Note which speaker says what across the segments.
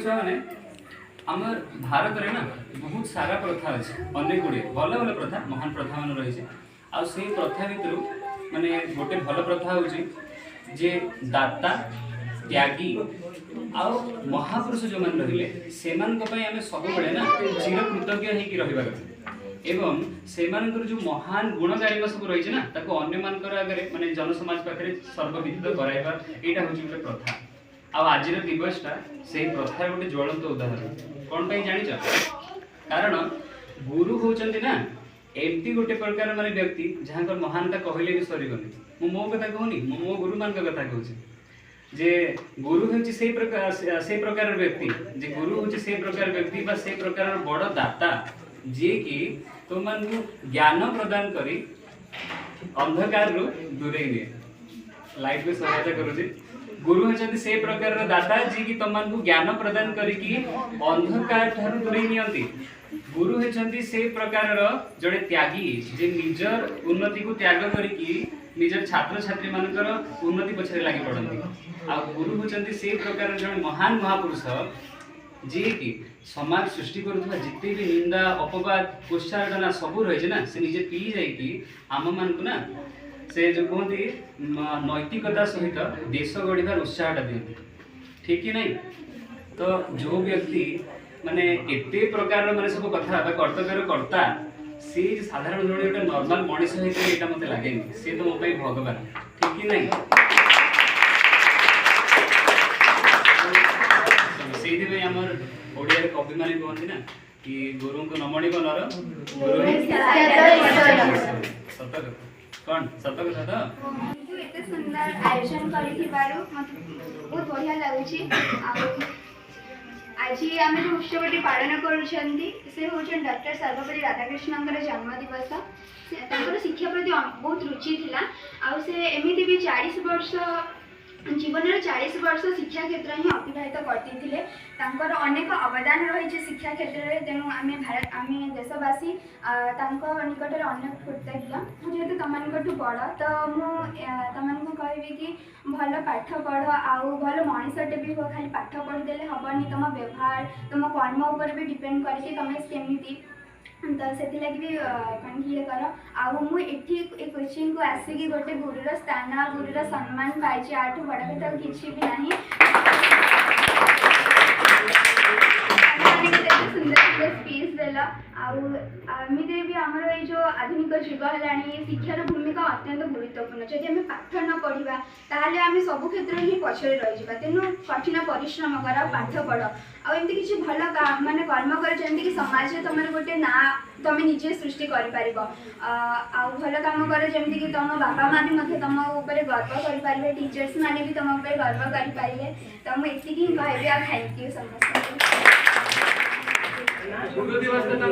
Speaker 1: छुआ मैंने आम भारत रे ना बहुत सारा प्रथा अच्छे अनेक गुड़े भल भल प्रथा महान प्रथा मान रही से प्रथा भितर माने गोटे भल प्रथा हूँ जे दाता त्यागी आउ महापुरुष जो मान रहिले से आम सब बड़े ना चिर कृतज्ञ होकर रहा कथा एवं से जो महान गुणगारिमा सब रही ना ताको अन्य मानकर आगे माने जनसमाज पाखे सर्वविदित कराइबा एटा हूँ गोटे प्रथा आज दिवसटा से प्रथार गोटे ज्वलंत उदाहरण कौन पे जानिच कारण गुरु होचंती ना एमती गोटे प्रकार माने व्यक्ति जहाँ महानता कहले भी सरीगनी मु मो कथा कहूनी मो गुरु मान कथा कहूँ जे गुरु हूँ से प्रकार व्यक्ति जे गुरु हूँ से प्रकार व्यक्ति बा से प्रकार बड़ दाता जी कि तुम ज्ञान प्रदान करी अंधकार रु दूरे निए लाइट में सहायता करुचे गुरु होचंती से प्रकार दाता जी कि तुम ज्ञान प्रदान करी अंधकार ठारू दूरे नियंती गुरु होचंती से प्रकार जड़े त्यागी जे निजर उन्नति को त्याग करी निजर छात्र छात्री मानकर उन्नति पछरे लागि पड़ती आ गुरु होचंती से प्रकार जड़े महान महापुरुष जी कि समाज सृष्टि करुवा जिते भी निंदा अपवाद उच्चारणा सब रही ना से निजे पी जाइए आम मान को ना से जो कहते नैतिकता सहित देश गढ़ार उत्साहटा दिखती ठीक कि नहीं तो जो व्यक्ति माने एते प्रकार माने सब कथा कर्तव्य कर्ता से साधारण जो गोटे नॉर्मल मनीष होता मत लगे सी तो मो भगवान ठीक कि नहीं से आमर ओडिया कवि माने कहते ना कि गुरु को नमणिक नर गुरु सत कौन सत कथा तो
Speaker 2: एते सुंदर आयोजन करिथिबारु बहुत बढ़िया लागुची आज आम जो उत्सवटी पालन करुँच से हूँ डॉक्टर सर्वपल्ली राधाकृष्ण जन्म दिवस शिक्षा प्रति बहुत रुचि थिला आ से एमती भी 40 वर्ष जीवन 40 वर्ष शिक्षा क्षेत्र ही अतिबाहित करते अनेक अवदान रही शिक्षा क्षेत्र में तेणु आम भारत आम देशवासी निकट अनेक कृतज्ञ जेहेतु तुम बड़ तो मुझे कहबी कि भल पाठ पढ़ आउ भल मनीषटे भी खाली पाठ पढ़ीदे हेनी तुम व्यवहार तुम कर्म उपर भी डिपेंड करके तुम केमी तो से भी कौन ये कर आठी कोचिंग को आसिकी गोटे गुरुर स्थान गुरुर सम्मान पाई आठू बड़ कथा किसी भी ना सुंदर स्पीच देल आमती भी आमर ये जो आधुनिक जुग है शिक्षार भूमिका अत्यंत गुरुत्वपूर्ण जदि आम पाठ न पढ़ा ताहले आम सब क्षेत्र ही पछरे रही तेणु कठिन परिश्रम कर पाठ पढ़ आमती किसी भल माने कर्म कर जमीक समाज में तुम गोटे ना तुम निजे सृष्टि कर भल कम कर जमीक तुम बापा माँ भी तुम ऊपर गर्व करें टीचर्स मैंने भी तुम ऊपर गर्व करें तो मुझे ही कहबी आ थैंक यू समस्त
Speaker 3: गुरु दिवस तो तुम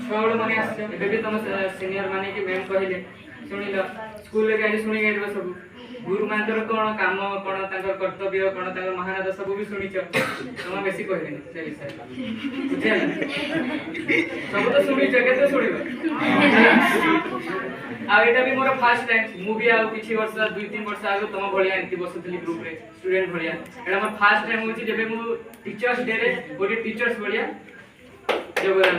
Speaker 3: छुआ मन आसे तुम सीनियर माने कि मैम कहले शुणिल स्कूल के शुणी गए सब गुरु मान कौन काम कौन कर्तव्य कौन महानता सब भी शुणी तुम बेसी कहले से विषय बुझे सब तो शुणी के शुण आटा भी मोर फास्ट टाइम मुझे किसी वर्ष 2-3 वर्ष आगे तुम भाया एमती बसुली ग्रुप रे स्टूडेंट भाया एटा मोर फास्ट टाइम होची जेबे मु टीचर्स डे रे गोटे टीचर्स भाया योगदान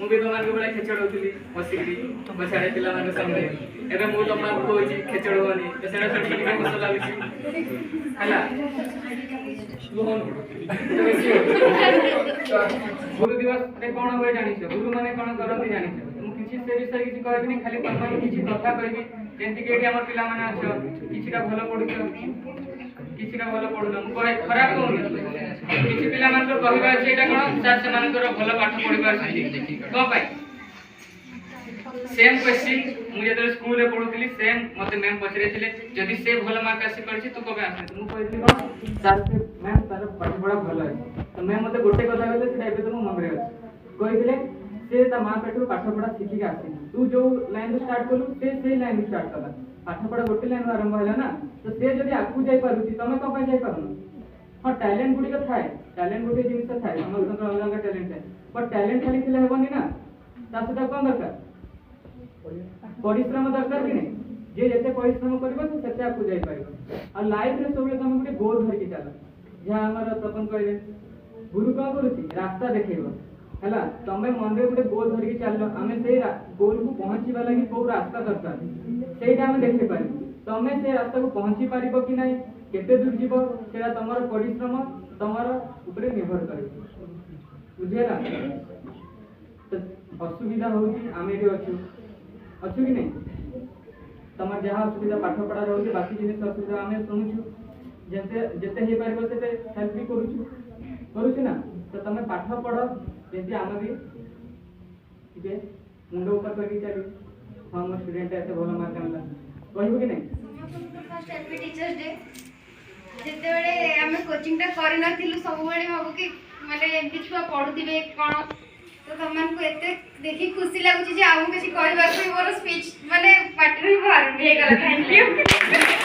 Speaker 3: मुझे तुम बड़े खेचड़ होती बसिकी बसाड़े पिला सामने एवं मुझे तुम कहूँ खेचड़ होनी तो से हस लगुच गुरु दिवस कौन हुए जान गुरु मैंने कौन करती जान किसी से विषय किसी कहबी खाली तुम किसी कथा कहबी जमीक ये आम पिला किसी भल पढ़ुच किसी भल पढ़ुन खराब कहूँ किसी पिला कहवा से कौन सर से भल पाठ पढ़ी पार्टी कौन सेम क्वेश्चन मुझे जो स्कूल रे पढ़ुली सेम मत मैम पचरे जदि से भल मार्क आसी पड़ी तू कब आस मुझे कौन सर से मैम तार पाठ पढ़ा भल है तो मैम मत गोटे कथा कहते तो मन में अच्छे से माँ पेटर पाठ पढ़ा शिखिक आसी तू जो लाइन स्टार्ट कलु से लाइन स्टार्ट कला पाठ पढ़ा गोटे लाइन आरंभ है ना तो से जब आगू जापी तुम कौन जापार हाँ टैलेंट गुड़िक थाए टैलेंट गोटे जिन थाए समस्त अलग अलग टैलेंट थाए बट टैलेंट खाली हेनी ना सहित कौन दरकार परिश्रम दरकार कि नहीं जे जते परिश्रम करबो से सेते आपको जाई पाइबो आ लाइफ रे सबले तुम गुटे गोल धर के चलो जहाँ हमर तपन कहले गुरु का करूची रास्ता देखेबो हला तमे मन रे गुटे गोल धर के चलो हमें से गोल को पहुंचीबा लागि को रास्ता दरकार सेटा हम देखे पारी तमे से रास्ता को पहुंची पारिबो कि नाही केते दूर जीवो सेटा तमर परिश्रम तमर ऊपर निर्भर करे बुझेला तो असुविधा होची आमे रे अछु कि नहीं तमर जहाँ असुविधा पाठ पढ़ा रहउची बाकी जिनिस असुविधा आमे सुनुछु जते जते हे पारिबो सेते हेल्प भी करूछु ना तो तमे पाठ पढ़ जेति आमे भी ठीक है मुंडो ऊपर करके चली हम स्टूडेंट ऐसे भलो मार्क आनला कहबो कि नहीं
Speaker 2: फर्स्ट हैप्पी टीचर्स डे जेते बेले आमे कोचिंग टा करि नथिलु सब बेले भाबु कि माने एमपी छुआ पढुथिबे कोन तो तमन को एते देखि खुशी लागुची जे आउ किछि कहबा को मोर स्पीच माने पाटी रे बाहर हे गला थैंक यू